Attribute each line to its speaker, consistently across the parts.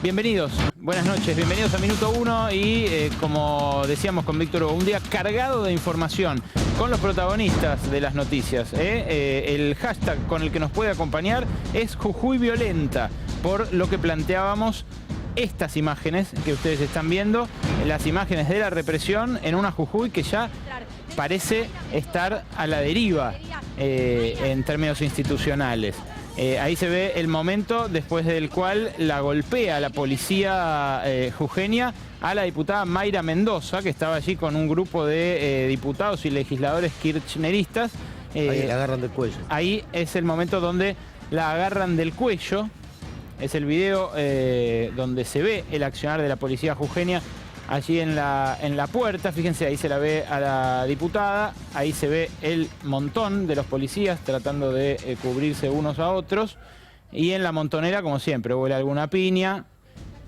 Speaker 1: Bienvenidos, buenas noches, bienvenidos a Minuto 1 y como decíamos con Víctor Hugo, un día cargado de información con los protagonistas de las noticias. El hashtag con el que nos puede acompañar es Jujuy Violenta, por lo que planteábamos estas imágenes que ustedes están viendo, las imágenes de la represión en una Jujuy que ya parece estar a la deriva en términos institucionales. Ahí se ve el momento después del cual la golpea la policía jujeña a la diputada Mayra Mendoza, que estaba allí con un grupo de diputados y legisladores kirchneristas.
Speaker 2: Ahí la agarran del cuello.
Speaker 1: Ahí es el momento donde la agarran del cuello. Es el video donde se ve el accionar de la policía jujeña allí en la puerta. Fíjense, ahí se la ve a la diputada, ahí se ve el montón de los policías tratando de cubrirse unos a otros. Y en la montonera, como siempre, huele alguna piña,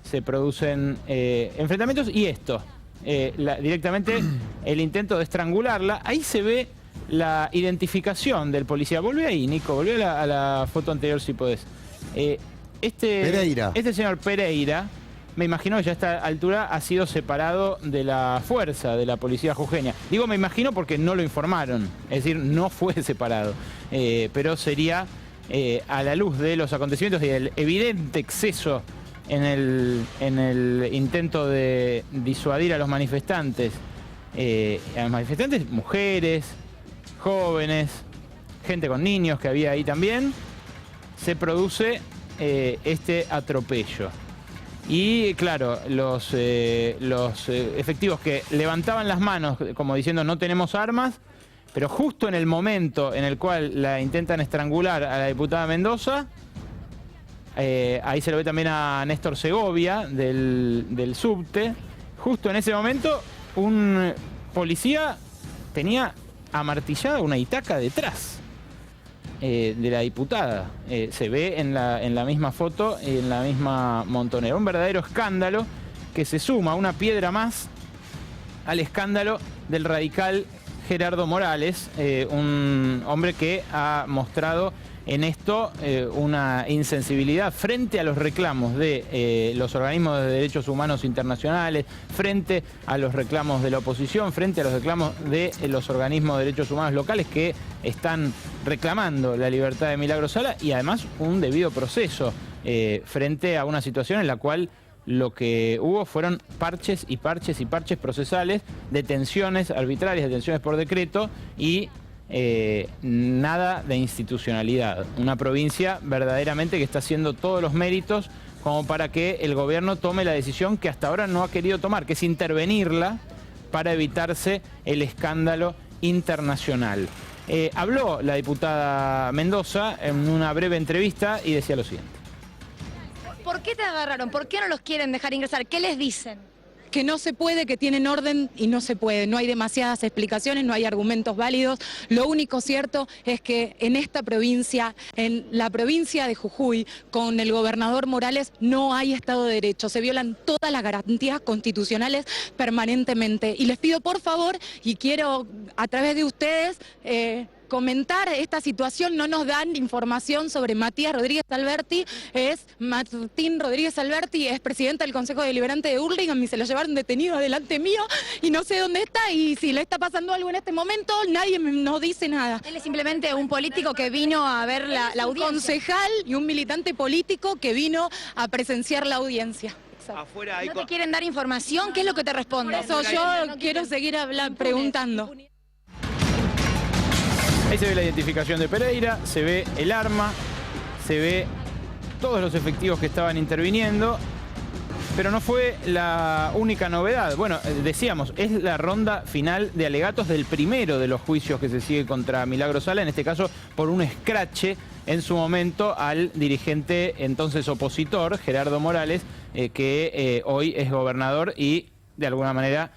Speaker 1: se producen enfrentamientos y esto, directamente el intento de estrangularla. Ahí se ve la identificación del policía. Volvé ahí, Nico, volvé a la foto anterior si podés.
Speaker 2: Pereira.
Speaker 1: Este señor Pereira, me imagino que ya a esta altura ha sido separado de la fuerza de la policía jujeña. Digo me imagino porque no lo informaron, es decir, no fue separado. Pero sería, a la luz de los acontecimientos y del evidente exceso en el intento de disuadir a los manifestantes, mujeres, jóvenes, gente con niños que había ahí también, se produce este atropello. Y claro, los efectivos que levantaban las manos como diciendo no tenemos armas, pero justo en el momento en el cual la intentan estrangular a la diputada Mendoza, ahí se lo ve también a Néstor Segovia del subte, justo en ese momento un policía tenía amartillada una itaca detrás de la diputada. Se ve en la misma foto, en la misma montonera. Un verdadero escándalo que se suma una piedra más al escándalo del radical Gerardo Morales, un hombre que ha mostrado en esto una insensibilidad frente a los reclamos de los organismos de derechos humanos internacionales, frente a los reclamos de la oposición, frente a los reclamos de los organismos de derechos humanos locales que están reclamando la libertad de Milagro Sala y además un debido proceso frente a una situación en la cual lo que hubo fueron parches y parches y parches procesales, detenciones arbitrarias, detenciones por decreto y nada de institucionalidad. Una provincia verdaderamente que está haciendo todos los méritos como para que el gobierno tome la decisión que hasta ahora no ha querido tomar, que es intervenirla para evitarse el escándalo internacional. Habló la diputada Mendoza en una breve entrevista y decía lo siguiente.
Speaker 3: ¿Por qué te agarraron? ¿Por qué no los quieren dejar ingresar? ¿Qué les dicen?
Speaker 4: Que no se puede, que tienen orden y no se puede. No hay demasiadas explicaciones, no hay argumentos válidos. Lo único cierto es que en esta provincia, en la provincia de Jujuy, con el gobernador Morales, no hay Estado de Derecho. Se violan todas las garantías constitucionales permanentemente. Y les pido por favor, y quiero a través de ustedes comentar esta situación. No nos dan información sobre Matías Rodríguez Alberti. Martín Rodríguez Alberti es presidente del Consejo Deliberante de Hurlingham y se lo llevaron detenido delante mío y no sé dónde está y si le está pasando algo en este momento nadie nos dice nada.
Speaker 3: Él es simplemente un político que vino a ver la audiencia.
Speaker 4: Un concejal y un militante político que vino a presenciar la audiencia.
Speaker 3: Afuera hay... ¿No te quieren dar información? ¿Qué es lo que te responde?
Speaker 4: Por eso yo quiero seguir preguntando.
Speaker 1: Ahí se ve la identificación de Pereira, se ve el arma, se ve todos los efectivos que estaban interviniendo, pero no fue la única novedad. Bueno, decíamos, es la ronda final de alegatos del primero de los juicios que se sigue contra Milagro Sala, en este caso por un escrache en su momento al dirigente entonces opositor, Gerardo Morales, que hoy es gobernador y de alguna manera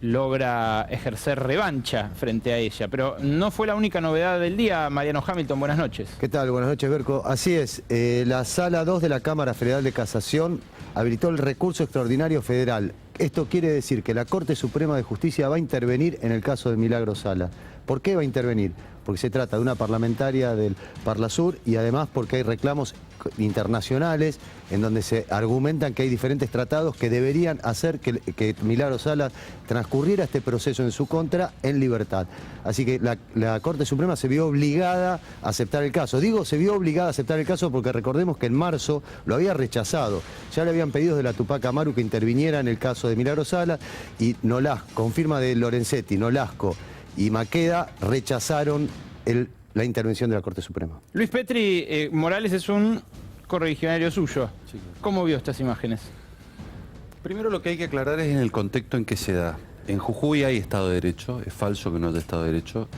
Speaker 1: logra ejercer revancha frente a ella. Pero no fue la única novedad del día. Mariano Hamilton, buenas noches.
Speaker 2: ¿Qué tal? Buenas noches, Berco. Así es, la Sala 2 de la Cámara Federal de Casación habilitó el recurso extraordinario federal. Esto quiere decir que la Corte Suprema de Justicia va a intervenir en el caso de Milagro Sala. ¿Por qué va a intervenir? Porque se trata de una parlamentaria del Parlasur y además porque hay reclamos internacionales en donde se argumentan que hay diferentes tratados que deberían hacer que Milagros Sala transcurriera este proceso en su contra en libertad. Así que la Corte Suprema se vio obligada a aceptar el caso. Digo, se vio obligada a aceptar el caso porque recordemos que en marzo lo había rechazado. Ya le habían pedido de la Tupac Amaru que interviniera en el caso de Milagros Sala y Nolasco, con firma de Lorenzetti, Nolasco y Maqueda rechazaron la intervención de la Corte Suprema.
Speaker 1: Luis Petri, Morales es un correligionario suyo. Sí. ¿Cómo vio estas imágenes?
Speaker 5: Primero lo que hay que aclarar es en el contexto en que se da. En Jujuy hay Estado de Derecho, es falso que no haya Estado de Derecho.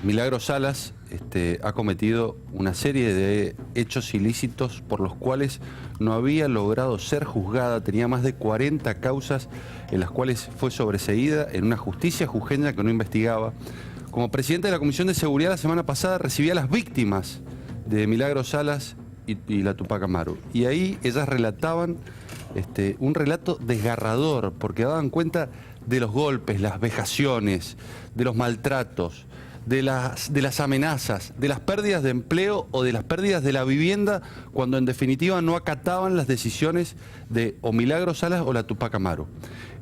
Speaker 5: Milagros Salas ha cometido una serie de hechos ilícitos por los cuales no había logrado ser juzgada, tenía más de 40 causas en las cuales fue sobreseída en una justicia jujeña que no investigaba. Como presidente de la Comisión de Seguridad la semana pasada recibí a las víctimas de Milagros Salas y la Tupac Amaru. Y ahí ellas relataban un relato desgarrador, porque daban cuenta de los golpes, las vejaciones, de los maltratos, de las amenazas, de las pérdidas de empleo o de las pérdidas de la vivienda, cuando en definitiva no acataban las decisiones de o Milagros Salas o la Tupac Amaru.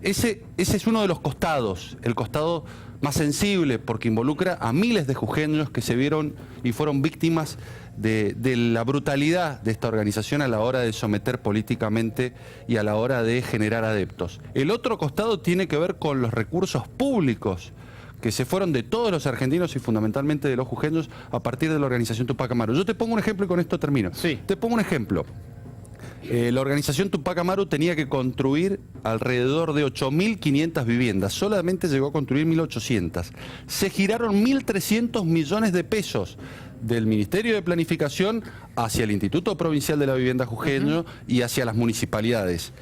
Speaker 5: Ese es uno de los costados, el costado más sensible, porque involucra a miles de jujeños que se vieron y fueron víctimas de la brutalidad de esta organización a la hora de someter políticamente y a la hora de generar adeptos. El otro costado tiene que ver con los recursos públicos que se fueron de todos los argentinos y fundamentalmente de los jujeños a partir de la organización Tupac Amaru. Yo te pongo un ejemplo y con esto termino.
Speaker 1: Sí.
Speaker 5: Te pongo un ejemplo. La organización Tupac Amaru tenía que construir alrededor de 8.500 viviendas. Solamente llegó a construir 1.800. Se giraron 1.300 millones de pesos del Ministerio de Planificación hacia el Instituto Provincial de la Vivienda Jujeño y hacia las municipalidades.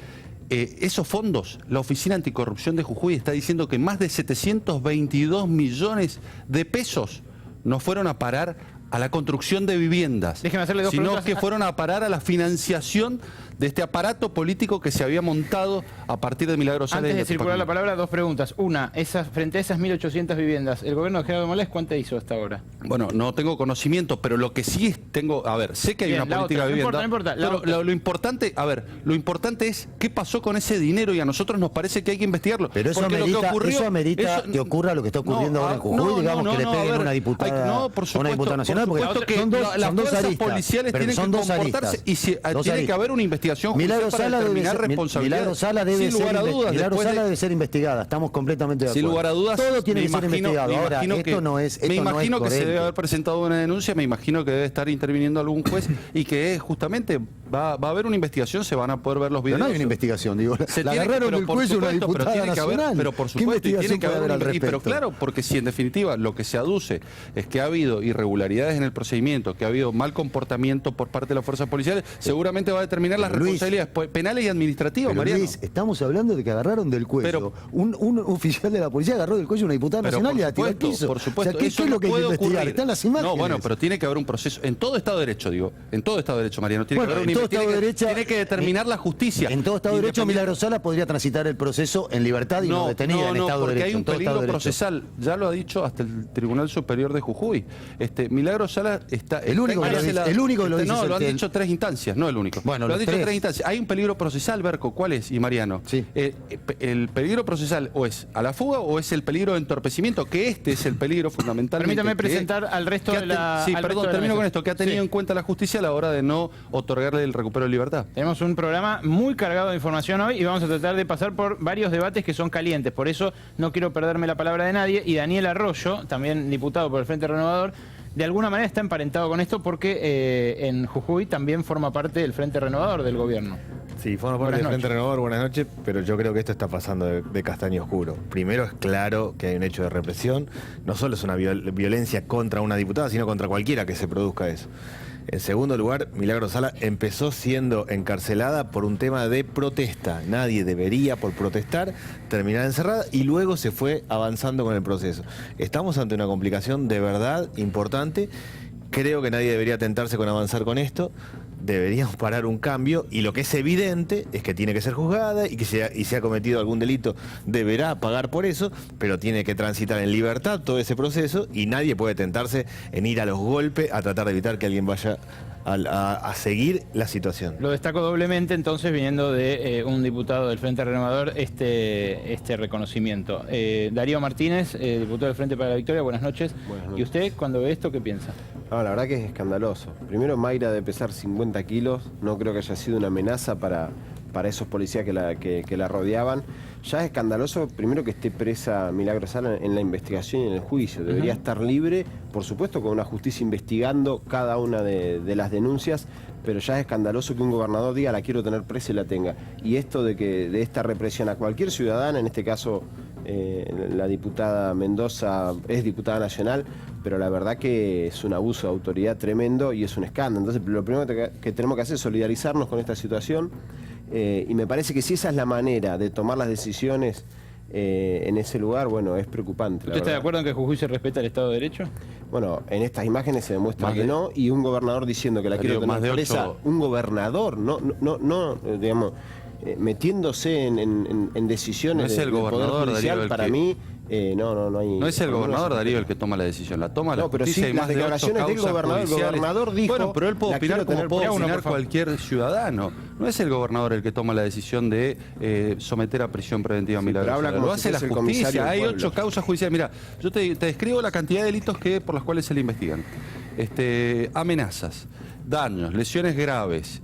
Speaker 5: Esos fondos, la Oficina Anticorrupción de Jujuy está diciendo que más de 722 millones de pesos no fueron a parar a la construcción de viviendas,
Speaker 1: Déjeme hacerle dos
Speaker 5: sino
Speaker 1: preguntas.
Speaker 5: que fueron a parar a la financiación de este aparato político que se había montado a partir de Milagros Salas.
Speaker 1: Antes de circular la palabra, dos preguntas. Una, frente a esas 1.800 viviendas, ¿el gobierno de Gerardo Morales cuánto hizo hasta ahora?
Speaker 5: Bueno, no tengo conocimiento, pero lo que sí tengo, a ver, sé que hay
Speaker 1: Bien,
Speaker 5: una política de vivienda.
Speaker 1: No importa.
Speaker 5: Pero lo importante, a ver, lo importante es qué pasó con ese dinero y a nosotros nos parece que hay que investigarlo.
Speaker 2: Pero eso amerita que ocurra lo que está ocurriendo ahora en Jujuy, digamos, que le peguen a una diputada, a una diputada nacional, porque
Speaker 5: las fuerzas policiales tienen que comportarse y tiene que haber una investigación judicial para determinar responsabilidades.
Speaker 2: Milagros Sala debe ser investigada, estamos completamente de acuerdo.
Speaker 5: Sin lugar a dudas,
Speaker 2: todo tiene que ser investigado. Ahora, esto no es
Speaker 5: me imagino que se debe
Speaker 2: coherente.
Speaker 5: haber presentado una denuncia, me imagino que debe estar interviniendo algún juez y que justamente va a haber una investigación, se van a poder ver los videos.
Speaker 2: Pero no hay una investigación, digo. La agarraron del cuello una diputada nacional.
Speaker 5: Pero por supuesto, y tiene que haber al respecto. Pero claro, porque si en definitiva lo que se aduce es que ha habido irregularidades en el procedimiento, que ha habido mal comportamiento por parte de las fuerzas policiales, seguramente va a determinar las responsabilidades penales y administrativas,
Speaker 2: pero
Speaker 5: Mariano.
Speaker 2: Luis, estamos hablando de que agarraron del cuello. Un oficial de la policía agarró del cuello a una diputada nacional y la tiró al piso.
Speaker 5: Por supuesto,
Speaker 2: o sea, ¿qué es lo que hay que investigar? Están las imágenes.
Speaker 5: No, bueno, pero tiene que haber un proceso. En todo Estado de Derecho, digo. En todo Estado de Derecho, Mariano. Tiene que haber tiene que determinar la justicia.
Speaker 2: En todo Estado de Derecho, Milagros Sala podría transitar el proceso en libertad y no detenida en Estado de Derecho.
Speaker 5: Porque hay un peligro procesal. Ya lo ha dicho hasta el Tribunal Superior de Jujuy. Milagros Sala está...
Speaker 2: El único que lo dice.
Speaker 5: No, lo han dicho 3 instancias, no el único.
Speaker 2: Bueno,
Speaker 5: lo han dicho 3 instancias. Hay un peligro procesal, Berco. ¿Cuál es? Y Mariano.
Speaker 2: Sí.
Speaker 5: El peligro procesal o es a la fuga o es el peligro de entorpecimiento, que este es el peligro fundamental.
Speaker 1: Permítame presentar al resto de la...
Speaker 5: Sí, perdón, termino con esto. Que ha tenido en cuenta la justicia a la hora de no otorgarle el recupero de libertad.
Speaker 1: Tenemos un programa muy cargado de información hoy y vamos a tratar de pasar por varios debates que son calientes. Por eso no quiero perderme la palabra de nadie. Y Daniel Arroyo, también diputado por el Frente Renovador, de alguna manera está emparentado con esto porque en Jujuy también forma parte del Frente Renovador del gobierno.
Speaker 6: Sí, forma parte del Frente Renovador, buenas noches, pero yo creo que esto está pasando de castaño oscuro. Primero es claro que hay un hecho de represión, no solo es una violencia contra una diputada, sino contra cualquiera que se produzca eso. En segundo lugar, Milagros Sala empezó siendo encarcelada por un tema de protesta. Nadie debería, por protestar, terminar encerrada y luego se fue avanzando con el proceso. Estamos ante una complicación de verdad importante creo que nadie debería tentarse con avanzar con esto. Deberíamos parar un cambio, y lo que es evidente es que tiene que ser juzgada y que si ha cometido algún delito deberá pagar por eso, pero tiene que transitar en libertad todo ese proceso, y nadie puede tentarse en ir a los golpes a tratar de evitar que alguien vaya a seguir la situación.
Speaker 1: Lo destaco doblemente, entonces, viniendo de un diputado del Frente Renovador, este reconocimiento. Darío Martínez, diputado del Frente para la Victoria, buenas noches.
Speaker 7: Buenas noches.
Speaker 1: ¿Y usted, cuando ve esto, qué piensa?
Speaker 7: No, la verdad que es escandaloso. Primero, Mayra de pesar 50 kilos, no creo que haya sido una amenaza para esos policías que la rodeaban. Ya es escandaloso, primero, que esté presa Milagros Sala en la investigación y en el juicio. Debería estar libre, por supuesto, con una justicia investigando cada una de las denuncias, pero ya es escandaloso que un gobernador diga la quiero tener presa y la tenga. Y esto de esta represión a cualquier ciudadana, en este caso la diputada Mendoza es diputada nacional, pero la verdad que es un abuso de autoridad tremendo y es un escándalo. Entonces, lo primero que tenemos que hacer es solidarizarnos con esta situación, y me parece que si esa es la manera de tomar las decisiones en ese lugar, bueno, es preocupante.
Speaker 1: ¿Usted está de acuerdo en que Jujuy se respeta el Estado de Derecho?
Speaker 7: Bueno, en estas imágenes se demuestra que no, y un gobernador diciendo que la quiero tener presa, un gobernador, no, digamos, metiéndose en decisiones
Speaker 5: no es el
Speaker 7: del Poder
Speaker 5: gobernador,
Speaker 7: Judicial,
Speaker 5: Darío,
Speaker 7: para mí, no hay...
Speaker 5: No es el gobernador, Darío, el que toma la decisión, la toma la
Speaker 7: pero
Speaker 5: justicia.
Speaker 7: sí
Speaker 5: y más
Speaker 7: las declaraciones del gobernador. El gobernador dijo...
Speaker 5: Bueno, pero él puede opinar como puede
Speaker 7: presa,
Speaker 5: opinar cualquier ciudadano. No es el gobernador el que toma la decisión de someter a prisión preventiva a Milagros Sala. Lo hace la justicia. Hay 8 causas judiciales. Mira, yo te describo la cantidad de delitos por las cuales se le investigan. Amenazas, daños, lesiones graves,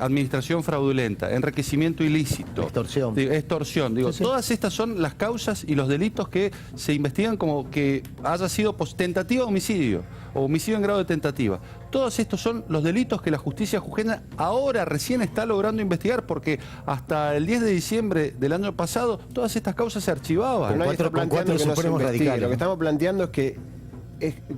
Speaker 5: administración fraudulenta, enriquecimiento ilícito, extorsión. Digo, sí. Todas estas son las causas y los delitos que se investigan como que haya sido tentativa de homicidio o homicidio en grado de tentativa. Todos estos son los delitos que la justicia jujeña ahora recién está logrando investigar, porque hasta el 10 de diciembre del año pasado todas estas causas se archivaban.
Speaker 7: Pero nadie está planteando que no se investigue. Lo que estamos planteando es que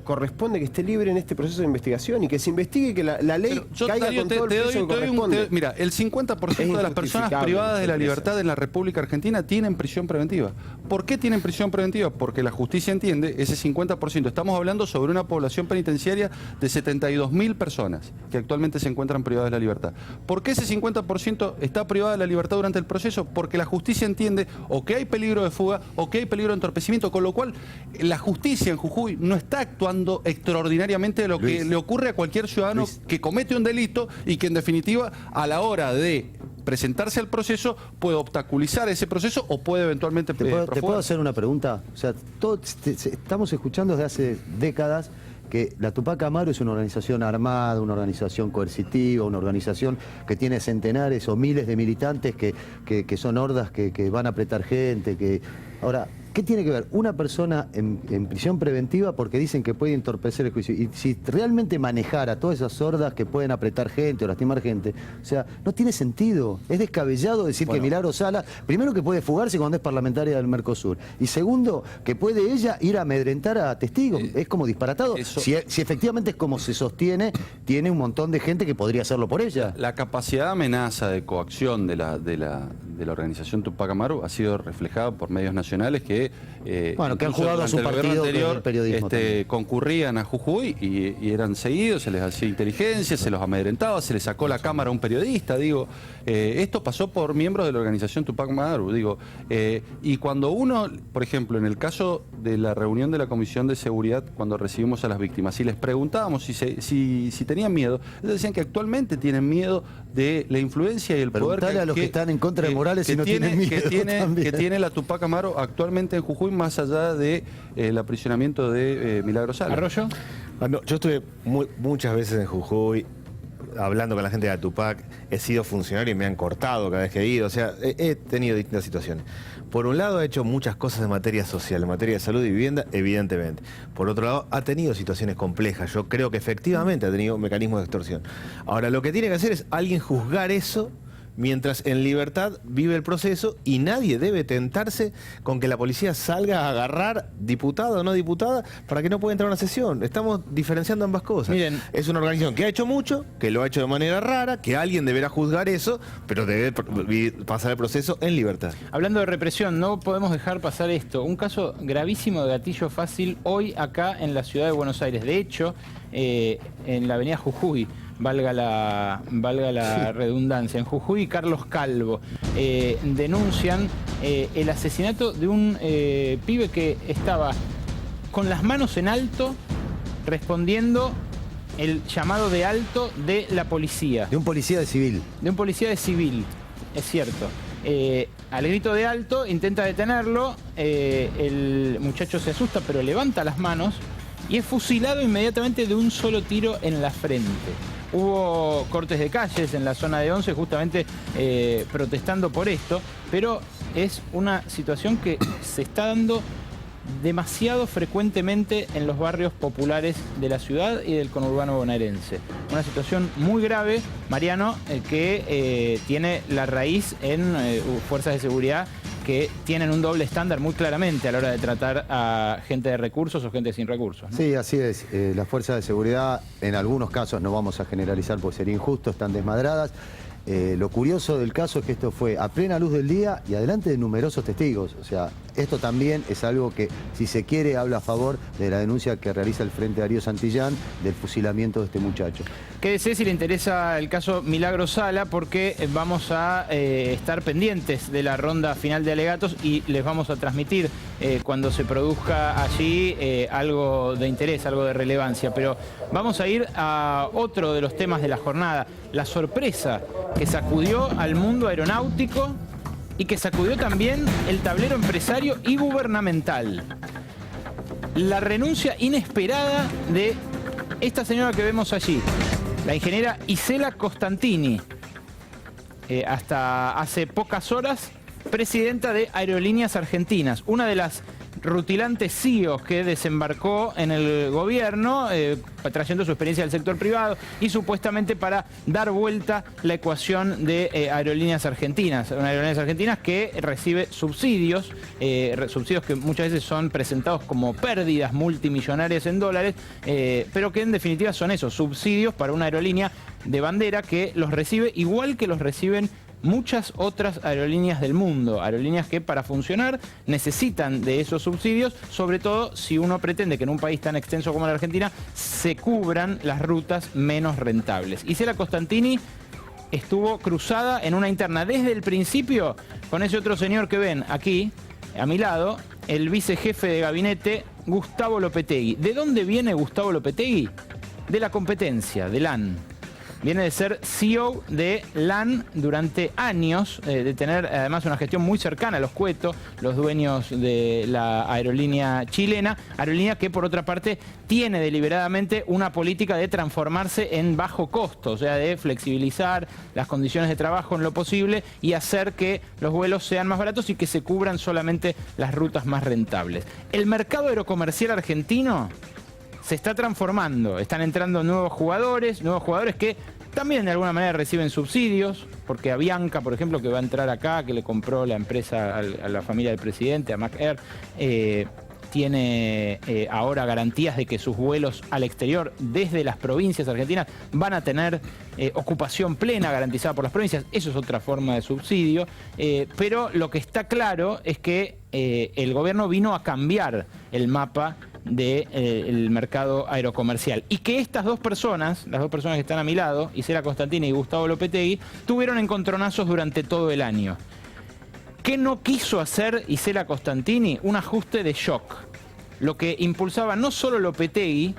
Speaker 7: corresponde que esté libre en este proceso de investigación y que se investigue, que la ley caiga con todo el peso que corresponde.
Speaker 5: Mira, el 50% de las personas privadas de la libertad en la República Argentina tienen prisión preventiva. ¿Por qué tienen prisión preventiva? Porque la justicia entiende ese 50%. Estamos hablando sobre una población penitenciaria de 72.000 personas que actualmente se encuentran privadas de la libertad. ¿Por qué ese 50% está privada de la libertad durante el proceso? Porque la justicia entiende o que hay peligro de fuga o que hay peligro de entorpecimiento, con lo cual la justicia en Jujuy no está actuando extraordinariamente de lo que le ocurre a cualquier ciudadano que comete un delito y que en definitiva a la hora de presentarse al proceso puede obstaculizar ese proceso o puede eventualmente
Speaker 2: ¿Te puedo hacer una pregunta? O sea, estamos escuchando desde hace décadas que la Tupac Amaru es una organización armada, una organización coercitiva, una organización que tiene centenares o miles de militantes que son hordas que van a apretar gente. Ahora, ¿qué tiene que ver una persona en prisión preventiva porque dicen que puede entorpecer el juicio? Y si realmente manejara todas esas hordas que pueden apretar gente o lastimar gente, o sea, no tiene sentido. Es descabellado decir que Milagros Sala, primero, que puede fugarse cuando es parlamentaria del Mercosur, y segundo, que puede ella ir a amedrentar a testigos. Es como disparatado. Si efectivamente es como se sostiene, tiene un montón de gente que podría hacerlo por ella.
Speaker 5: La capacidad de amenaza, de coacción de la organización Tupac Amaru ha sido reflejada por medios nacionales que
Speaker 2: han jugado a su partido del periodismo,
Speaker 5: concurrían a Jujuy y eran seguidos, se les hacía inteligencia, se los amedrentaba, se les sacó la cámara a un periodista. Esto pasó por miembros de la organización Tupac Amaru. Y cuando uno, por ejemplo, en el caso de la reunión de la Comisión de Seguridad, cuando recibimos a las víctimas y les preguntábamos si tenían miedo, ellos decían que actualmente tienen miedo de la influencia y el poder
Speaker 2: a los que están en contra de Morales si no tienen miedo
Speaker 5: que tiene la Tupac Amaru actualmente en Jujuy, más allá de el aprisionamiento de Milagros Sala.
Speaker 1: ¿Arroyo?
Speaker 6: Bueno, yo estuve muchas veces en Jujuy hablando con la gente de la Tupac, he sido funcionario y me han cortado cada vez que he ido, o sea, he tenido distintas situaciones. Por un lado, ha hecho muchas cosas en materia social, en materia de salud y vivienda, evidentemente. Por otro lado, ha tenido situaciones complejas. Yo creo que efectivamente ha tenido mecanismos de extorsión. Ahora, lo que tiene que hacer es alguien juzgar eso mientras en libertad vive el proceso y nadie debe tentarse con que la policía salga a agarrar diputada o no diputada para que no pueda entrar a una sesión. Estamos diferenciando ambas cosas.
Speaker 1: Miren,
Speaker 6: es una organización que ha hecho mucho, que lo ha hecho de manera rara, que alguien deberá juzgar eso, pero debe pasar el proceso en libertad.
Speaker 1: hablando de represión, no podemos dejar pasar esto. Un caso gravísimo de gatillo fácil hoy acá en la ciudad de Buenos Aires. De hecho, en la avenida Jujuy, valga la redundancia, en Jujuy, Carlos Calvo denuncian el asesinato de un pibe que estaba con las manos en alto respondiendo el llamado de alto de la policía.
Speaker 2: De un policía de civil.
Speaker 1: De un policía de civil, es cierto. Al grito de alto intenta detenerlo, el muchacho se asusta pero levanta las manos y es fusilado inmediatamente de un solo tiro en la frente. Hubo cortes de calles en la zona de Once justamente protestando por esto, pero es una situación que se está dando demasiado frecuentemente en los barrios populares de la ciudad y del conurbano bonaerense. Una situación muy grave, Mariano, que tiene la raíz en fuerzas de seguridad que tienen un doble estándar muy claramente a la hora de tratar a gente de recursos o gente sin recursos, ¿no?
Speaker 2: Sí, así es. Las fuerzas de seguridad, en algunos casos, no vamos a generalizar porque sería injusto, están desmadradas. Lo curioso del caso es que esto fue a plena luz del día y adelante de numerosos testigos. O sea, esto también es algo que, si se quiere, habla a favor de la denuncia que realiza el Frente Darío Santillán del fusilamiento de este muchacho.
Speaker 1: Quédese si le interesa el caso Milagro Sala, porque vamos a estar pendientes de la ronda final de alegatos y les vamos a transmitir cuando se produzca allí algo de interés, algo de relevancia. Pero vamos a ir a otro de los temas de la jornada, la sorpresa que sacudió al mundo aeronáutico y que sacudió también el tablero empresario y gubernamental. La renuncia inesperada de esta señora que vemos allí, la ingeniera Isela Costantini, hasta hace pocas horas presidenta de Aerolíneas Argentinas, una de las rutilantes CEOs que desembarcó en el gobierno, trayendo su experiencia del sector privado y supuestamente para dar vuelta la ecuación de Aerolíneas Argentinas. Una Aerolíneas Argentinas que recibe subsidios, subsidios que muchas veces son presentados como pérdidas multimillonarias en dólares, pero que en definitiva son esos subsidios para una aerolínea de bandera que los recibe igual que los reciben muchas otras aerolíneas del mundo, aerolíneas que para funcionar necesitan de esos subsidios, sobre todo si uno pretende que en un país tan extenso como la Argentina se cubran las rutas menos rentables. Isela Costantini estuvo cruzada en una interna desde el principio con ese otro señor que ven aquí, a mi lado, el vicejefe de gabinete, Gustavo Lopetegui. ¿De dónde viene Gustavo Lopetegui? De la competencia, de LAN. Viene de ser CEO de LAN durante años, de tener además una gestión muy cercana a los Cueto, los dueños de la aerolínea chilena, aerolínea que por otra parte tiene deliberadamente una política de transformarse en bajo costo, o sea, de flexibilizar las condiciones de trabajo en lo posible y hacer que los vuelos sean más baratos y que se cubran solamente las rutas más rentables. El mercado aerocomercial argentino se está transformando, están entrando nuevos jugadores que también de alguna manera reciben subsidios, porque Avianca, por ejemplo, que va a entrar acá, que le compró la empresa a la familia del presidente, a McAir, tiene ahora garantías de que sus vuelos al exterior desde las provincias argentinas van a tener ocupación plena garantizada por las provincias. Eso es otra forma de subsidio, pero lo que está claro es que el gobierno vino a cambiar el mapa del mercado aerocomercial y que estas dos personas, las dos personas que están a mi lado, Isela Costantini y Gustavo Lopetegui, tuvieron encontronazos durante todo el año. ¿Qué no quiso hacer Isela Costantini? Un ajuste de shock, lo que impulsaba no solo Lopetegui,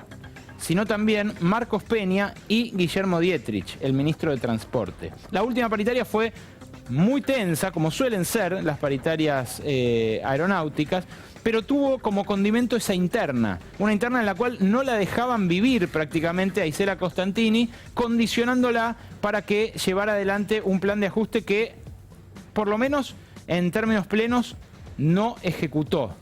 Speaker 1: sino también Marcos Peña y Guillermo Dietrich, el ministro de Transporte. La última paritaria fue muy tensa, como suelen ser las paritarias aeronáuticas, pero tuvo como condimento esa interna, una interna en la cual no la dejaban vivir prácticamente a Isela Costantini, condicionándola para que llevara adelante un plan de ajuste que, por lo menos en términos plenos, no ejecutó.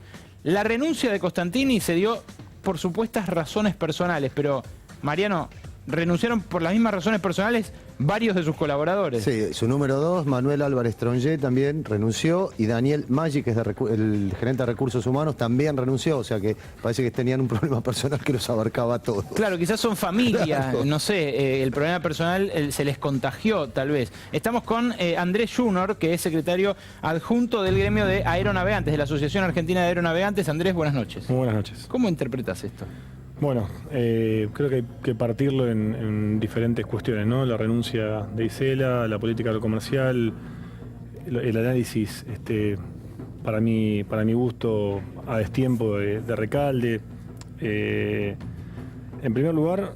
Speaker 1: La renuncia de Costantini se dio por supuestas razones personales, pero, Mariano, renunciaron por las mismas razones personales varios de sus colaboradores.
Speaker 2: Sí, su número 2, Manuel Álvarez Tronjé, también renunció, y Daniel Maggi, que es el gerente de Recursos Humanos, también renunció, o sea que parece que tenían un problema personal que los abarcaba a todos.
Speaker 1: Claro, quizás son familia,
Speaker 2: Claro.
Speaker 1: no sé, el problema personal se les contagió tal vez. Estamos con Andrés Junior, que es secretario adjunto del gremio de aeronavegantes, de la Asociación Argentina de Aeronavegantes. Andrés, buenas noches.
Speaker 8: Muy buenas noches.
Speaker 1: ¿Cómo interpretas esto?
Speaker 8: Bueno, creo que hay que partirlo en diferentes cuestiones, ¿no? La renuncia de Isela, la política comercial, el análisis, para mi gusto, a destiempo de Recalde. En primer lugar,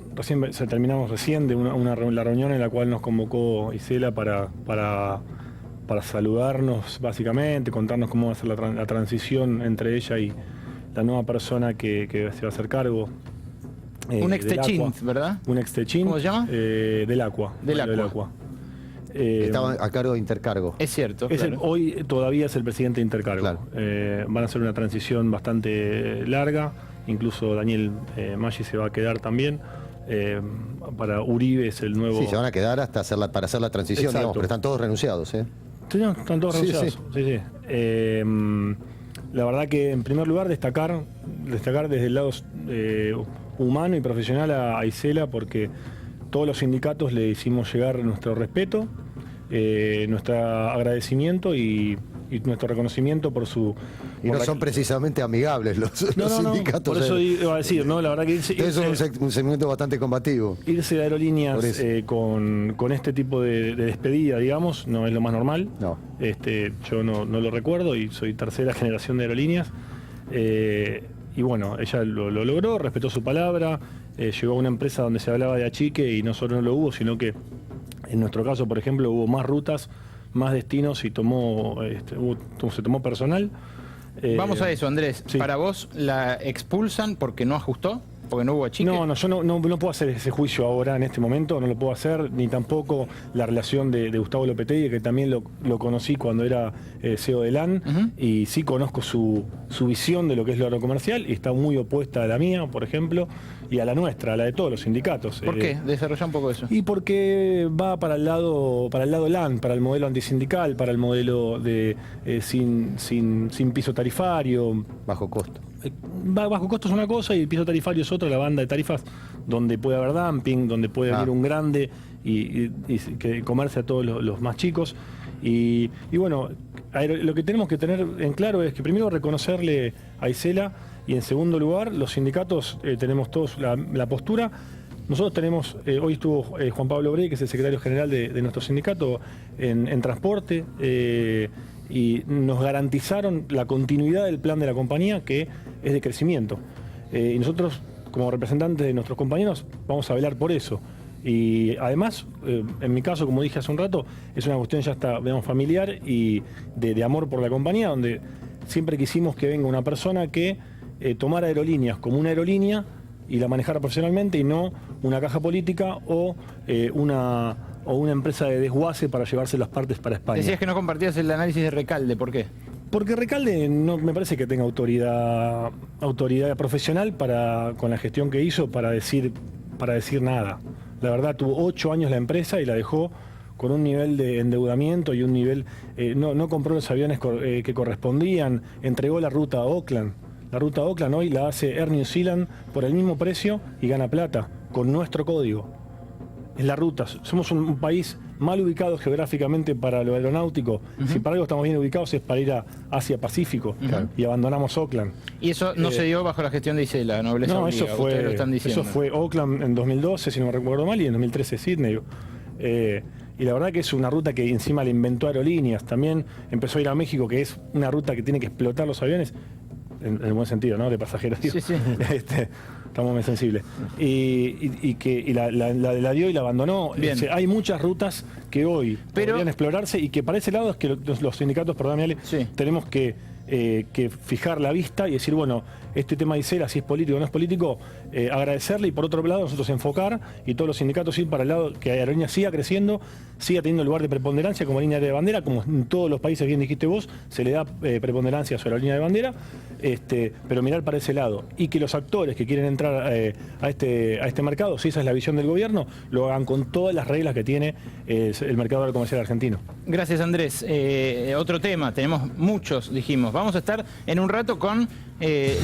Speaker 8: terminamos recién de la reunión en la cual nos convocó Isela para saludarnos, básicamente, contarnos cómo va a ser la transición entre ella y la nueva persona que se va a hacer cargo.
Speaker 1: Un ex
Speaker 8: del
Speaker 1: Techint,
Speaker 8: Aqua.
Speaker 1: ¿verdad?
Speaker 8: Un ex Techint.
Speaker 1: ¿Cómo se llama?
Speaker 8: Del Aqua.
Speaker 1: Del
Speaker 8: Mario
Speaker 1: Aqua.
Speaker 2: Estaba a cargo de Intercargo.
Speaker 1: Es cierto. Claro.
Speaker 8: Hoy todavía es el presidente de Intercargo.
Speaker 2: Claro.
Speaker 8: Van a hacer una transición bastante larga. Incluso Daniel Maggi se va a quedar también. Para Uribe es el nuevo...
Speaker 2: Sí, se van a quedar hasta para hacer la transición,
Speaker 8: Exacto.
Speaker 2: digamos, pero están todos renunciados, ¿eh?
Speaker 8: Están todos
Speaker 2: Sí,
Speaker 8: renunciados. Sí. La verdad que en primer lugar destacar desde el lado humano y profesional a Isela, porque todos los sindicatos le hicimos llegar nuestro respeto, nuestro agradecimiento y nuestro reconocimiento por su...
Speaker 2: Y no son precisamente amigables los sindicatos.
Speaker 8: Por eso iba a decir, ¿no? La verdad que
Speaker 2: Ustedes son un segmento bastante combativo.
Speaker 8: irse de
Speaker 2: Por
Speaker 8: aerolíneas
Speaker 2: eso.
Speaker 8: con este tipo de despedida, digamos, no es lo más normal.
Speaker 2: No.
Speaker 8: Yo no lo recuerdo y soy tercera generación de aerolíneas. Y bueno, ella lo logró, respetó su palabra, llegó a una empresa donde se hablaba de achique y no solo no lo hubo, sino que en nuestro caso, por ejemplo, hubo más rutas, más destinos y se tomó personal.
Speaker 1: Vamos a eso, Andrés.
Speaker 8: sí.
Speaker 1: ¿Para vos la expulsan porque no ajustó? ¿Porque no hubo achique?
Speaker 8: No, yo no puedo hacer ese juicio ahora en este momento, no lo puedo hacer, ni tampoco la relación de Gustavo Lopetegui, que también lo conocí cuando era CEO de LAN, y sí conozco su visión de lo que es lo aerocomercial, y está muy opuesta a la mía, por ejemplo, y a la nuestra, a la de todos los sindicatos.
Speaker 1: ¿Por qué? Desarrolla un poco eso.
Speaker 8: Y porque va para el lado LAN, para el modelo antisindical, para el modelo de sin piso tarifario.
Speaker 2: Bajo costo.
Speaker 8: Bajo costo es una cosa y el piso tarifario es otra, la banda de tarifas donde puede haber dumping, donde puede venir un grande y que comerse a todos los más chicos. Y bueno, lo que tenemos que tener en claro es que primero reconocerle a Isela y en segundo lugar los sindicatos tenemos todos la postura. Nosotros tenemos, hoy estuvo Juan Pablo Brey, que es el secretario general de nuestro sindicato en transporte, y nos garantizaron la continuidad del plan de la compañía, que es de crecimiento. Y nosotros, como representantes de nuestros compañeros, vamos a velar por eso. Y además, en mi caso, como dije hace un rato, es una cuestión ya está, digamos, familiar y de amor por la compañía, donde siempre quisimos que venga una persona que tomara aerolíneas como una aerolínea y la manejara profesionalmente y no una caja política o una empresa de desguace para llevarse las partes para España.
Speaker 1: Decías que no compartías el análisis de Recalde, ¿por qué?
Speaker 8: Porque Recalde no me parece que tenga autoridad profesional con la gestión que hizo para decir nada. La verdad, tuvo 8 años la empresa y la dejó con un nivel de endeudamiento y un nivel... no compró los aviones que correspondían, entregó la ruta a Auckland. La ruta a Auckland hoy la hace Air New Zealand por el mismo precio y gana plata, con nuestro código. Es la ruta. Somos un país mal ubicado geográficamente para lo aeronáutico. Si para algo estamos bien ubicados es para ir a Asia-Pacífico y abandonamos Auckland.
Speaker 1: Y eso no se dio bajo la gestión de Isela, Nobleza
Speaker 8: No,
Speaker 1: Obliga, ustedes lo están diciendo.
Speaker 8: eso fue Auckland en 2012, si no me recuerdo mal, y en 2013 Sydney. Y la verdad que es una ruta que encima le inventó Aerolíneas. También empezó a ir a México, que es una ruta que tiene que explotar los aviones, en el buen sentido, ¿no? De pasajeros.
Speaker 1: Sí, sí.
Speaker 8: Estamos muy sensibles. Y la dio y la abandonó.
Speaker 1: Bien.
Speaker 8: Hay muchas rutas que hoy
Speaker 1: Pero-
Speaker 8: podrían explorarse y que para ese lado es que los sindicatos, perdón, Ale,
Speaker 1: Sí.
Speaker 8: tenemos que que fijar la vista y decir, bueno, este tema de Isela, si es político o no es político, agradecerle, y por otro lado nosotros enfocar y todos los sindicatos ir para el lado que Aerolínea siga creciendo, siga teniendo lugar de preponderancia como línea de bandera, como en todos los países, bien dijiste vos, se le da preponderancia sobre la línea de bandera, pero mirar para ese lado. Y que los actores que quieren entrar a este mercado, si esa es la visión del gobierno, lo hagan con todas las reglas que tiene el mercado comercial argentino.
Speaker 1: Gracias, Andrés. Otro tema, tenemos muchos, dijimos. Vamos a estar en un rato con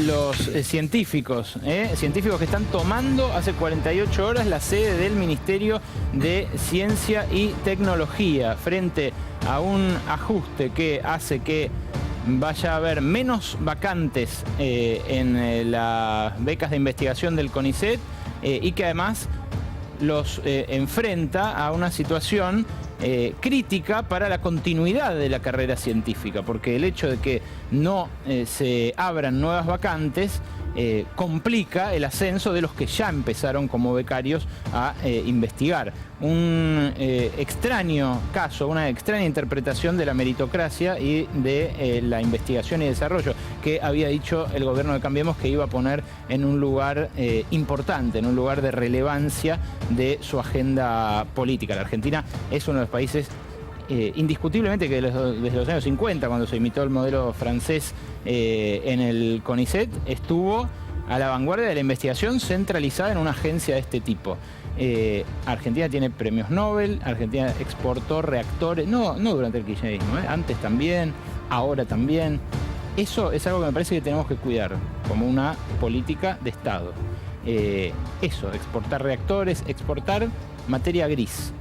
Speaker 1: los científicos que están tomando hace 48 horas la sede del Ministerio de Ciencia y Tecnología frente a un ajuste que hace que vaya a haber menos vacantes en las becas de investigación del CONICET y que además los enfrenta a una situación crítica para la continuidad de la carrera científica, porque el hecho de que no se abran nuevas vacantes complica el ascenso de los que ya empezaron como becarios a investigar. Un extraño caso, una extraña interpretación de la meritocracia y de la investigación y desarrollo que había dicho el gobierno de Cambiemos que iba a poner en un lugar importante, en un lugar de relevancia de su agenda política. La Argentina es uno de los países indiscutiblemente que desde los años 50, cuando se imitó el modelo francés en el CONICET, estuvo a la vanguardia de la investigación centralizada en una agencia de este tipo. Argentina tiene premios Nobel, Argentina exportó reactores, no durante el kirchnerismo, antes también, ahora también. Eso es algo que me parece que tenemos que cuidar como una política de Estado. Eso, exportar reactores, exportar materia gris.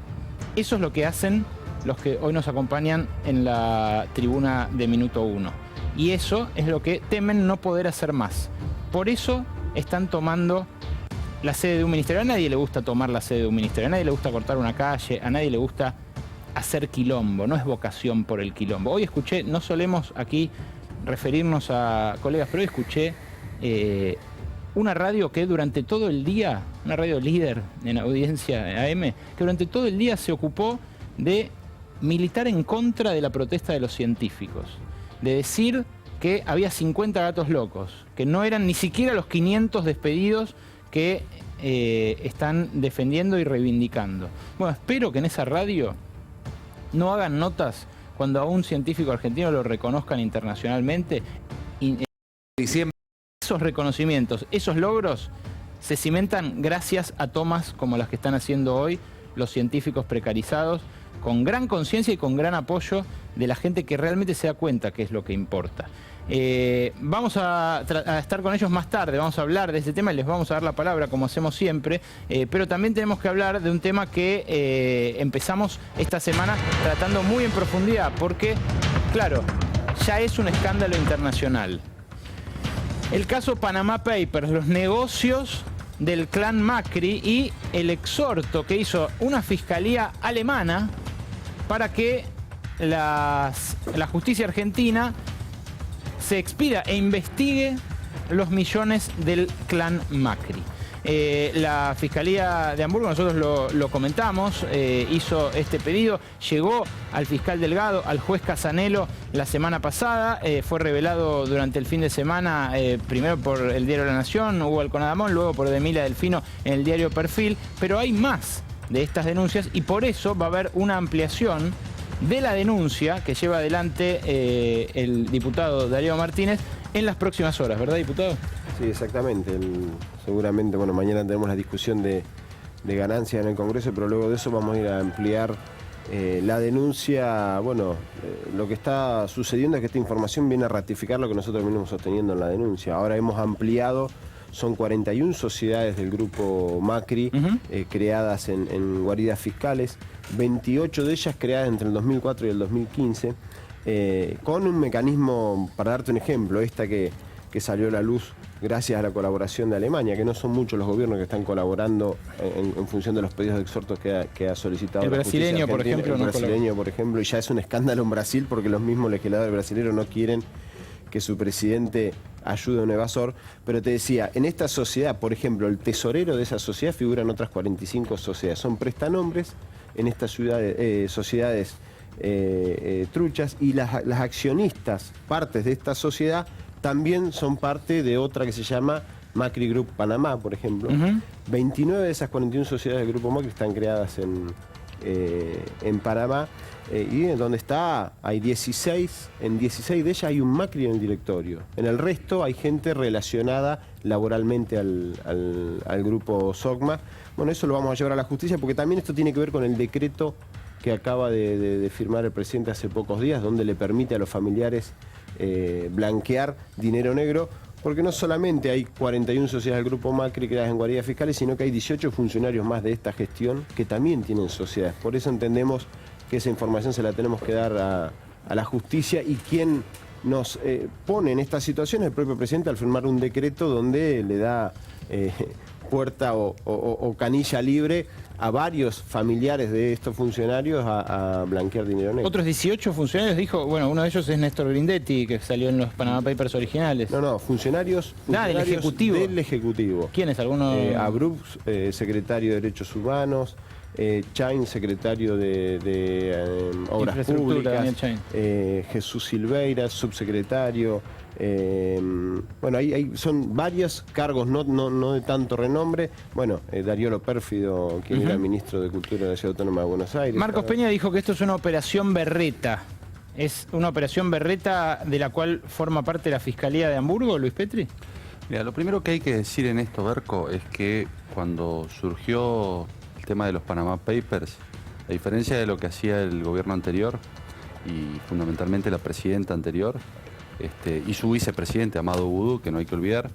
Speaker 1: Eso es lo que hacen los que hoy nos acompañan en la tribuna de Minuto 1. Y eso es lo que temen no poder hacer más. Por eso están tomando la sede de un ministerio. A nadie le gusta tomar la sede de un ministerio, a nadie le gusta cortar una calle, a nadie le gusta hacer quilombo, no es vocación por el quilombo. Hoy escuché, no solemos aquí referirnos a colegas, pero hoy escuché una radio que durante todo el día, una radio líder en audiencia AM, que durante todo el día se ocupó de militar en contra de la protesta de los científicos, de decir que había 50 gatos locos, que no eran ni siquiera los 500 despedidos que están defendiendo y reivindicando. Bueno, espero que en esa radio no hagan notas cuando a un científico argentino lo reconozcan internacionalmente. Esos reconocimientos, esos logros se cimentan gracias a tomas como las que están haciendo hoy los científicos precarizados, con gran conciencia y con gran apoyo de la gente que realmente se da cuenta qué es lo que importa. Vamos a estar con ellos más tarde, vamos a hablar de este tema y les vamos a dar la palabra como hacemos siempre, pero también tenemos que hablar de un tema que empezamos esta semana tratando muy en profundidad, porque, claro, ya es un escándalo internacional. El caso Panama Papers, los negocios del clan Macri y el exhorto que hizo una fiscalía alemana para que la justicia argentina se expida e investigue los millones del clan Macri. La Fiscalía de Hamburgo, nosotros lo comentamos, hizo este pedido, llegó al fiscal Delgado, al juez Casanelo la semana pasada, fue revelado durante el fin de semana, primero por el diario La Nación, Hugo Alconadamón, luego por Emilia Delfino en el diario Perfil, pero hay más de estas denuncias y por eso va a haber una ampliación de la denuncia que lleva adelante el diputado Darío Martínez en las próximas horas, ¿verdad, diputado?
Speaker 7: Sí, exactamente. Seguramente, bueno, mañana tenemos la discusión de ganancias en el Congreso, pero luego de eso vamos a ir a ampliar la denuncia. Bueno, lo que está sucediendo es que esta información viene a ratificar lo que nosotros venimos sosteniendo en la denuncia. Ahora hemos ampliado, son 41 sociedades del grupo Macri creadas en guaridas fiscales, 28 de ellas creadas entre el 2004 y el 2015, con un mecanismo, para darte un ejemplo, esta que salió a la luz gracias a la colaboración de Alemania, que no son muchos los gobiernos que están colaborando en función de los pedidos de exhortos que ha solicitado
Speaker 1: el brasileño, por ejemplo.
Speaker 7: El brasileño, por ejemplo, y ya es un escándalo en Brasil porque los mismos legisladores brasileños no quieren que su presidente ayude a un evasor. Pero te decía, en esta sociedad, por ejemplo, el tesorero de esa sociedad figuran otras 45 sociedades. Son prestanombres en estas sociedades truchas, y las accionistas, partes de esta sociedad, también son parte de otra que se llama Macri Group Panamá, por ejemplo. 29 de esas 41 sociedades del Grupo Macri están creadas en Panamá, y en donde hay 16, en 16 de ellas hay un Macri en el directorio. En el resto hay gente relacionada laboralmente al grupo SOCMA. Bueno, eso lo vamos a llevar a la justicia, porque también esto tiene que ver con el decreto que acaba de firmar el presidente hace pocos días, donde le permite a los familiares blanquear dinero negro, porque no solamente hay 41 sociedades del Grupo Macri creadas en guaridas fiscales, sino que hay 18 funcionarios más de esta gestión que también tienen sociedades. Por eso entendemos que esa información se la tenemos que dar a la justicia, y quien nos pone en esta situación es el propio presidente al firmar un decreto donde le da puerta o canilla libre a varios familiares de estos funcionarios a blanquear dinero negro.
Speaker 1: Otros 18 funcionarios, dijo, bueno, uno de ellos es Néstor Grindetti, que salió en los Panama Papers originales.
Speaker 7: No, funcionarios
Speaker 1: del Ejecutivo.
Speaker 7: Del Ejecutivo.
Speaker 1: ¿Quién es? ¿Alguno?
Speaker 7: Abruz, secretario de Derechos Humanos, Chain, secretario de Obras Públicas, Jesús Silveira, subsecretario. Bueno, ahí son varios cargos, no de tanto renombre. Bueno, Darío Lo Pérfido, quien era ministro de Cultura de la Ciudad Autónoma de Buenos Aires.
Speaker 1: Marcos Peña dijo que esto es una operación berreta. ¿Es una operación berreta de la cual forma parte la Fiscalía de Hamburgo, Luis Petri?
Speaker 5: Mira, lo primero que hay que decir en esto, Berco, es que cuando surgió el tema de los Panama Papers, a diferencia de lo que hacía el gobierno anterior y fundamentalmente la presidenta anterior, y su vicepresidente, Amado Boudou, que no hay que olvidar,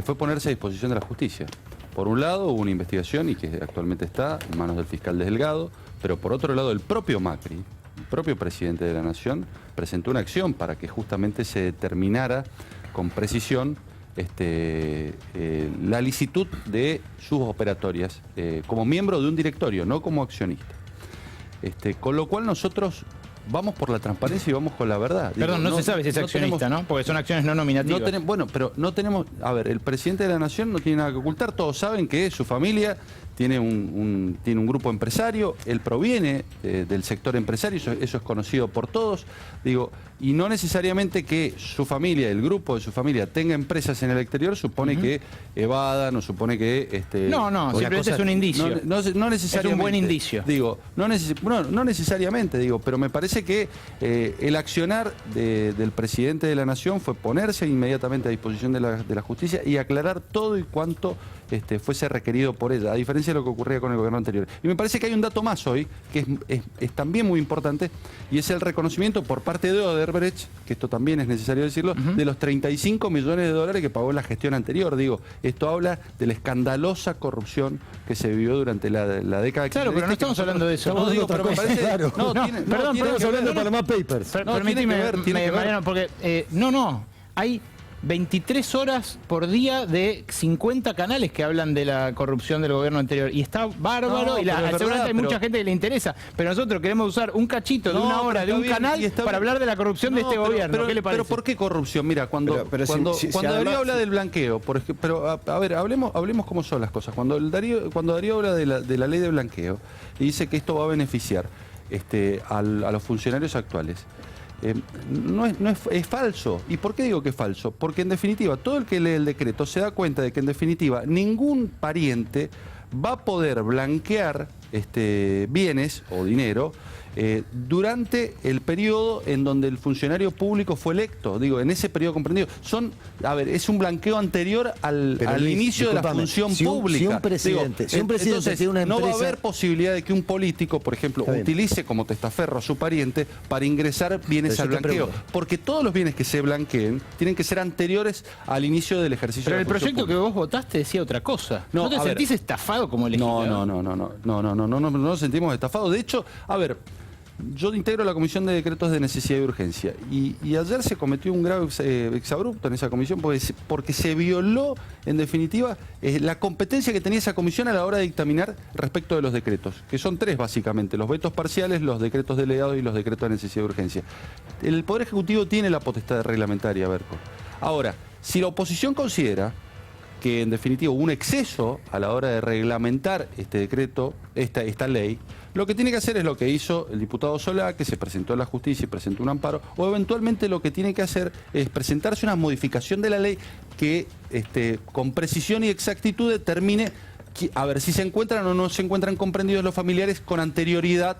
Speaker 5: fue ponerse a disposición de la justicia. Por un lado, hubo una investigación, y que actualmente está en manos del fiscal Delgado, pero por otro lado, el propio Macri, el propio presidente de la Nación, presentó una acción para que justamente se determinara con precisión la licitud de sus operatorias como miembro de un directorio, no como accionista. Con lo cual nosotros vamos por la transparencia y vamos con la verdad.
Speaker 1: Perdón, no se sabe si es accionista, ¿no? Porque son acciones no nominativas.
Speaker 5: Bueno, pero no tenemos... A ver, el presidente de la Nación no tiene nada que ocultar. Todos saben que su familia tiene un grupo empresario. Él proviene del sector empresario. Eso es conocido por todos. Digo, y no necesariamente que su familia, el grupo de su familia, tenga empresas en el exterior, supone que evadan o supone que...
Speaker 1: no, simplemente es un indicio.
Speaker 5: No necesariamente.
Speaker 1: Es un buen indicio.
Speaker 5: Digo, no necesariamente, digo, pero me parece que el accionar del presidente de la Nación fue ponerse inmediatamente a disposición de la justicia y aclarar todo y cuanto fuese requerido por ella, a diferencia de lo que ocurría con el gobierno anterior. Y me parece que hay un dato más hoy, que es también muy importante, y es el reconocimiento por parte de Odebrecht, que esto también es necesario decirlo, de los 35 millones de dólares que pagó la gestión anterior. Digo, esto habla de la escandalosa corrupción que se vivió durante la década.
Speaker 1: Claro, pero no estamos hablando de eso.
Speaker 2: Estamos hablando de otra cosa, claro.
Speaker 1: Perdón,
Speaker 2: estamos hablando de Panama Papers.
Speaker 1: Permíteme, Mariano, porque hay 23 horas por día de 50 canales que hablan de la corrupción del gobierno anterior. Y está bárbaro, y seguramente hay mucha gente que le interesa. Pero nosotros queremos usar un cachito de una hora de un canal para hablar de la corrupción de este gobierno. ¿Qué le parece?
Speaker 5: Pero ¿por qué corrupción? Mira, cuando Darío habla del blanqueo, pero a ver, hablemos cómo son las cosas. Cuando Darío habla de la ley de blanqueo y dice que esto va a beneficiar a los funcionarios actuales, es falso. ¿Y por qué digo que es falso? Porque en definitiva, todo el que lee el decreto se da cuenta de que en definitiva ningún pariente va a poder blanquear bienes o dinero durante el periodo en donde el funcionario público fue electo. Digo, en ese periodo comprendido. Es un blanqueo anterior al inicio de la función pública.
Speaker 2: Si un presidente tiene una empresa...
Speaker 5: No va a haber posibilidad de que un político, por ejemplo, utilice como testaferro a su pariente para ingresar bienes al blanqueo. Porque todos los bienes que se blanqueen tienen que ser anteriores al inicio del ejercicio de la función pública.
Speaker 1: Pero el proyecto que vos votaste decía otra cosa. ¿No te sentís estafado como legislador?
Speaker 5: No nos sentimos estafados. De hecho, a ver... Yo integro la Comisión de Decretos de Necesidad y Urgencia y ayer se cometió un grave exabrupto en esa comisión porque se violó, en definitiva, la competencia que tenía esa comisión a la hora de dictaminar respecto de los decretos, que son tres básicamente: los vetos parciales, los decretos delegados y los decretos de necesidad y urgencia. El Poder Ejecutivo tiene la potestad reglamentaria, Berco. Ahora, si la oposición considera que en definitiva hubo un exceso a la hora de reglamentar este decreto, esta ley, Lo que tiene que hacer es lo que hizo el diputado Solá, que se presentó a la justicia y presentó un amparo, o eventualmente lo que tiene que hacer es presentarse una modificación de la ley que con precisión y exactitud determine a ver si se encuentran o no se encuentran comprendidos los familiares con anterioridad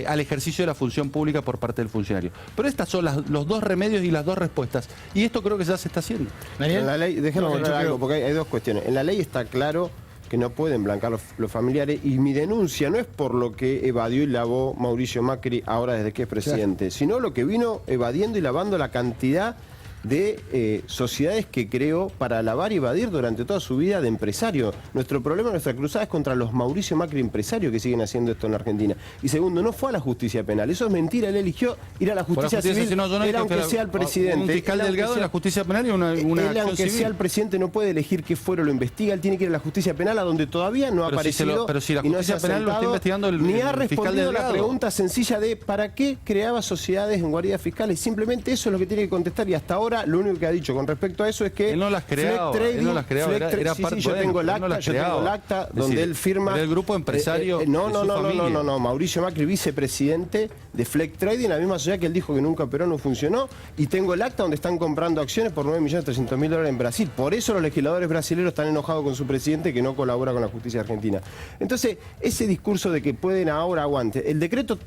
Speaker 5: al ejercicio de la función pública por parte del funcionario. Pero estas son los dos remedios y las dos respuestas. Y esto creo que ya se está haciendo.
Speaker 7: En la ley, déjame aclarar algo, porque hay dos cuestiones. En la ley está claro que no pueden blancar los familiares, y mi denuncia no es por lo que evadió y lavó Mauricio Macri ahora desde que es presidente, sino lo que vino evadiendo y lavando la cantidad de sociedades que creó para lavar y evadir durante toda su vida de empresario. Nuestro problema, nuestra cruzada es contra los Mauricio Macri empresarios que siguen haciendo esto en la Argentina. Y segundo, no fue a la justicia penal, eso es mentira, él eligió ir a la justicia civil, él aunque sea el presidente.
Speaker 5: Un fiscal delgado en la justicia penal y una
Speaker 7: él
Speaker 5: acción
Speaker 7: aunque
Speaker 5: civil.
Speaker 7: sea el presidente no puede elegir qué fuero lo investiga, él tiene que ir a la justicia penal, a donde todavía no ha aparecido.
Speaker 5: Pero si la
Speaker 7: y no se
Speaker 5: justicia
Speaker 7: ha
Speaker 5: penal lo está
Speaker 7: sentado,
Speaker 5: investigando el
Speaker 7: ni ha
Speaker 5: fiscal
Speaker 7: respondido la
Speaker 5: delgado.
Speaker 7: pregunta sencilla de ¿para qué creaba sociedades en guaridas fiscales? Simplemente eso es lo que tiene que contestar, y hasta ahora lo único que ha dicho con respecto a eso es que
Speaker 5: él no las creaba,
Speaker 7: Fleck Trading,
Speaker 5: era
Speaker 7: sí,
Speaker 5: parte
Speaker 7: yo tengo el acta, donde
Speaker 5: decir,
Speaker 7: él firma.
Speaker 5: era el grupo empresario de su familia.
Speaker 7: No, Mauricio Macri, vicepresidente de Fleck Trading, la misma sociedad que él dijo que nunca operó, no funcionó, y tengo el acta donde están comprando acciones por $9.300.000 en Brasil. Por eso los legisladores brasileños están enojados con su presidente que no colabora con la justicia argentina. Entonces, ese discurso de que pueden ahora aguante, el decreto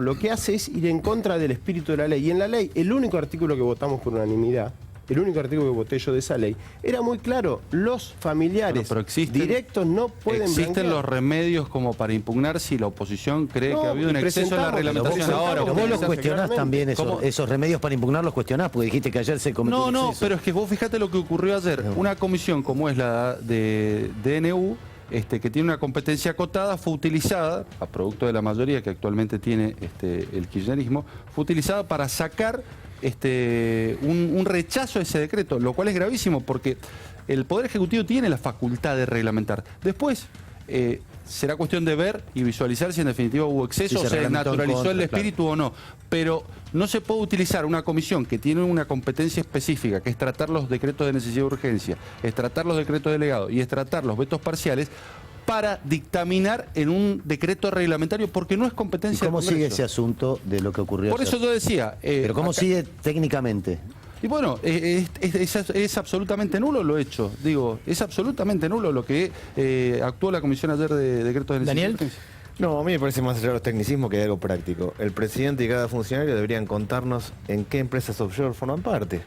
Speaker 7: lo que hace es ir en contra del espíritu de la ley. Y en la ley, el único artículo que votamos por unanimidad, el único artículo que voté yo de esa ley, era muy claro, los familiares directos no pueden
Speaker 5: existen
Speaker 7: blanquear.
Speaker 5: los remedios como para impugnar si la oposición cree que ha habido un exceso en la reglamentación.
Speaker 2: Ahora, vos los cuestionás también, esos remedios para impugnar los cuestionás, porque dijiste que ayer se cometió un exceso.
Speaker 5: Pero es que vos fíjate lo que ocurrió ayer. Una comisión como es la de DNU, que tiene una competencia acotada, fue utilizada, a producto de la mayoría que actualmente tiene el kirchnerismo, fue utilizada para sacar un rechazo a ese decreto, lo cual es gravísimo porque el Poder Ejecutivo tiene la facultad de reglamentar. Después será cuestión de ver y visualizar si en definitiva hubo exceso, o se naturalizó el espíritu o no. Pero no se puede utilizar una comisión que tiene una competencia específica, que es tratar los decretos de necesidad de urgencia, es tratar los decretos delegados y es tratar los vetos parciales, para dictaminar en un decreto reglamentario, porque no es competencia del
Speaker 2: ¿Cómo
Speaker 5: Congreso.
Speaker 2: sigue ese asunto de lo que ocurrió
Speaker 5: Por
Speaker 2: ayer?
Speaker 5: eso yo decía...
Speaker 2: Pero ¿cómo
Speaker 5: acá,
Speaker 2: sigue técnicamente?
Speaker 5: y bueno, es absolutamente nulo lo hecho. Digo, es absolutamente nulo lo que actuó la comisión ayer de decretos de necesidad.
Speaker 1: Daniel.
Speaker 6: No, a mí me parece más allá de los tecnicismos que de algo práctico. El presidente y cada funcionario deberían contarnos en qué empresas offshore forman parte.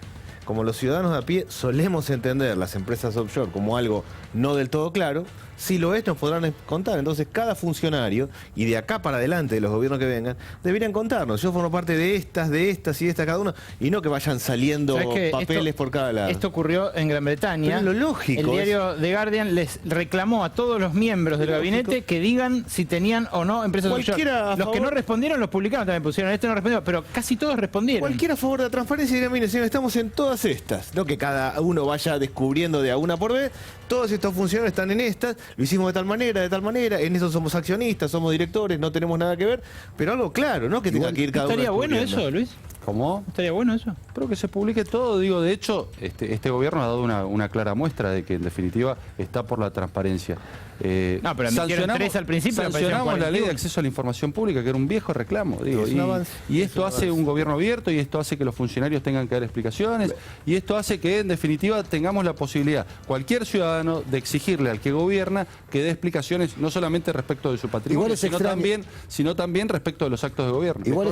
Speaker 6: Como los ciudadanos de a pie solemos entender las empresas offshore como algo no del todo claro, si lo es nos podrán contar. Entonces cada funcionario, y de acá para adelante de los gobiernos que vengan, deberían contarnos. Yo formo parte de estas y de estas cada uno, y no que vayan saliendo papeles por cada lado.
Speaker 1: Esto ocurrió en Gran Bretaña.
Speaker 6: Pero es lo lógico.
Speaker 1: El diario The Guardian les reclamó a todos los miembros del gabinete que digan si tenían o no empresas offshore. Los que no respondieron los publicaron, también pusieron no respondió, pero casi todos respondieron.
Speaker 6: Cualquiera a favor de la transparencia diría, mire señor, estamos en todas estas, no que cada uno vaya descubriendo de a una por vez. Todos estos funcionarios están en estas, lo hicimos de tal manera, en eso somos accionistas, somos directores, no tenemos nada que ver, pero algo claro, ¿no? Que tenga que ir cada uno.
Speaker 1: ¿Estaría bueno eso, Luis?
Speaker 5: ¿Cómo?
Speaker 1: ¿Estaría bueno eso?
Speaker 5: Espero que se publique todo. Digo, de hecho, este gobierno ha dado una clara muestra de que en definitiva está por la transparencia.
Speaker 1: No, pero admitieron 3 al principio.
Speaker 5: Sancionamos la ley de acceso a la información pública, que era un viejo reclamo. Digo, y esto hace un gobierno abierto, y esto hace que los funcionarios tengan que dar explicaciones, y esto hace que en definitiva tengamos la posibilidad, cualquier ciudadano, de exigirle al que gobierna que dé explicaciones no solamente respecto de su patrimonio, sino también respecto de los actos de gobierno.
Speaker 2: Igual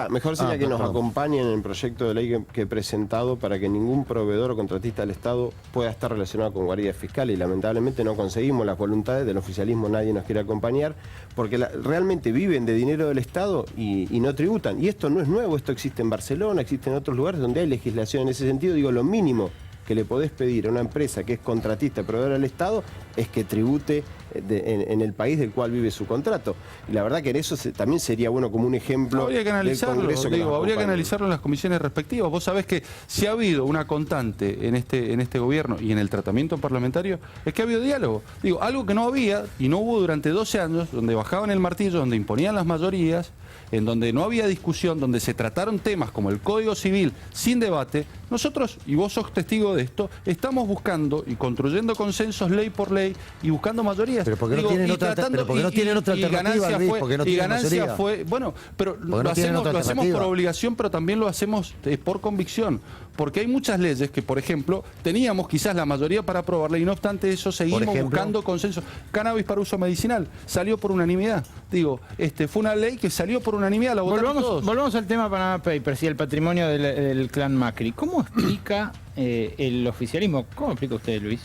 Speaker 7: Mejor sería que nos acompañen en el proyecto de ley que he presentado para que ningún proveedor o contratista del Estado pueda estar relacionado con guaridas fiscales, y lamentablemente no conseguimos las voluntades del oficialismo, nadie nos quiere acompañar, porque realmente viven de dinero del Estado y no tributan. Y esto no es nuevo, esto existe en Barcelona, existe en otros lugares donde hay legislación en ese sentido. Digo, lo mínimo que le podés pedir a una empresa que es contratista, proveedor del Estado, es que tribute en el país del cual vive su contrato. Y la verdad que en eso también sería bueno como un ejemplo.
Speaker 5: Habría que analizarlo,
Speaker 7: del Congreso que
Speaker 5: habría que analizarlo en las comisiones respectivas. Vos sabés que si ha habido una constante en este gobierno y en el tratamiento parlamentario, es que ha habido diálogo. Digo, algo que no había y no hubo durante 12 años, donde bajaban el martillo, donde imponían las mayorías, en donde no había discusión, donde se trataron temas como el Código Civil sin debate, nosotros, y vos sos testigo de esto, estamos buscando y construyendo consensos ley por ley y buscando mayorías.
Speaker 2: Pero porque no tienen otra alternativa, Luis, porque no tienen mayoría.
Speaker 5: Bueno, pero
Speaker 2: Porque
Speaker 5: lo
Speaker 2: no tienen otra
Speaker 5: hacemos por
Speaker 2: alternativa.
Speaker 5: obligación, pero también lo hacemos por convicción. Porque hay muchas leyes que, por ejemplo, teníamos quizás la mayoría para aprobarla y no obstante eso seguimos buscando consenso. Cannabis para uso medicinal salió por unanimidad. Digo, fue una ley que salió por unanimidad, la votaron todos.
Speaker 1: Volvamos al tema Panama Papers y el patrimonio del clan Macri. ¿Cómo explica el oficialismo, cómo explica usted, Luis,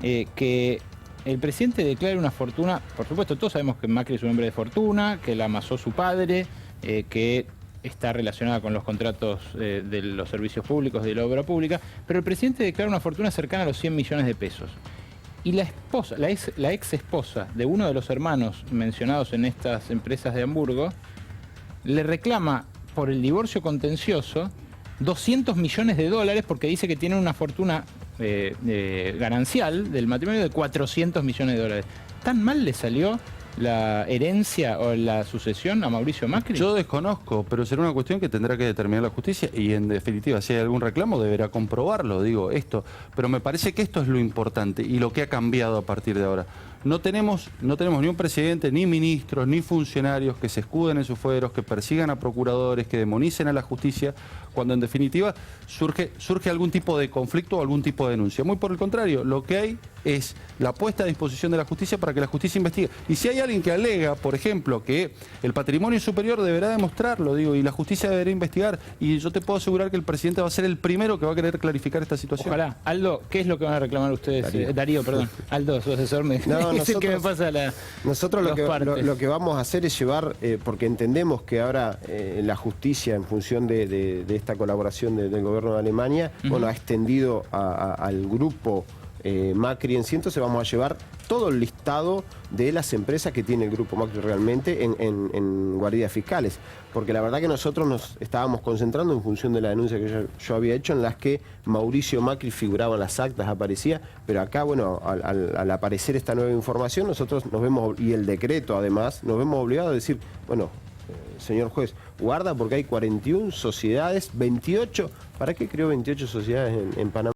Speaker 1: que el presidente declare una fortuna? Por supuesto, todos sabemos que Macri es un hombre de fortuna, que la amasó su padre, que está relacionada con los contratos de los servicios públicos, de la obra pública, pero el presidente declara una fortuna cercana a los 100 millones de pesos. Y la esposa, la ex esposa de uno de los hermanos mencionados en estas empresas de Hamburgo, le reclama por el divorcio contencioso 200 millones de dólares porque dice que tiene una fortuna ganancial del matrimonio de 400 millones de dólares. ¿Tan mal le salió la herencia o la sucesión a Mauricio Macri?
Speaker 5: Yo desconozco, pero será una cuestión que tendrá que determinar la justicia y en definitiva si hay algún reclamo deberá comprobarlo, digo esto. Pero me parece que esto es lo importante y lo que ha cambiado a partir de ahora. No tenemos ni un presidente, ni ministros, ni funcionarios que se escuden en sus fueros, que persigan a procuradores, que demonicen a la justicia, cuando en definitiva surge algún tipo de conflicto o algún tipo de denuncia. Muy por el contrario, lo que hay es la puesta a disposición de la justicia para que la justicia investigue. Y si hay alguien que alega, por ejemplo, que el patrimonio superior deberá demostrarlo, digo, y la justicia deberá investigar, y yo te puedo asegurar que el presidente va a ser el primero que va a querer clarificar esta situación.
Speaker 1: Ojalá. Aldo, ¿qué es lo que van a reclamar ustedes? Darío, perdón. Aldo, su asesor me dice que me pasa
Speaker 7: nosotros lo que vamos a hacer es llevar, porque entendemos que ahora la justicia, en función de esta colaboración del gobierno de Alemania, bueno, ha extendido al grupo Macri en sí, entonces vamos a llevar todo el listado de las empresas que tiene el grupo Macri realmente en guaridas fiscales, porque la verdad que nosotros nos estábamos concentrando en función de la denuncia que yo había hecho, en las que Mauricio Macri figuraba en las actas, aparecía, pero acá, bueno, al aparecer esta nueva información, nosotros nos vemos, y el decreto además, nos vemos obligados a decir, bueno, señor juez, guarda porque hay 41 sociedades, 28, ¿para qué creó 28 sociedades en Panamá?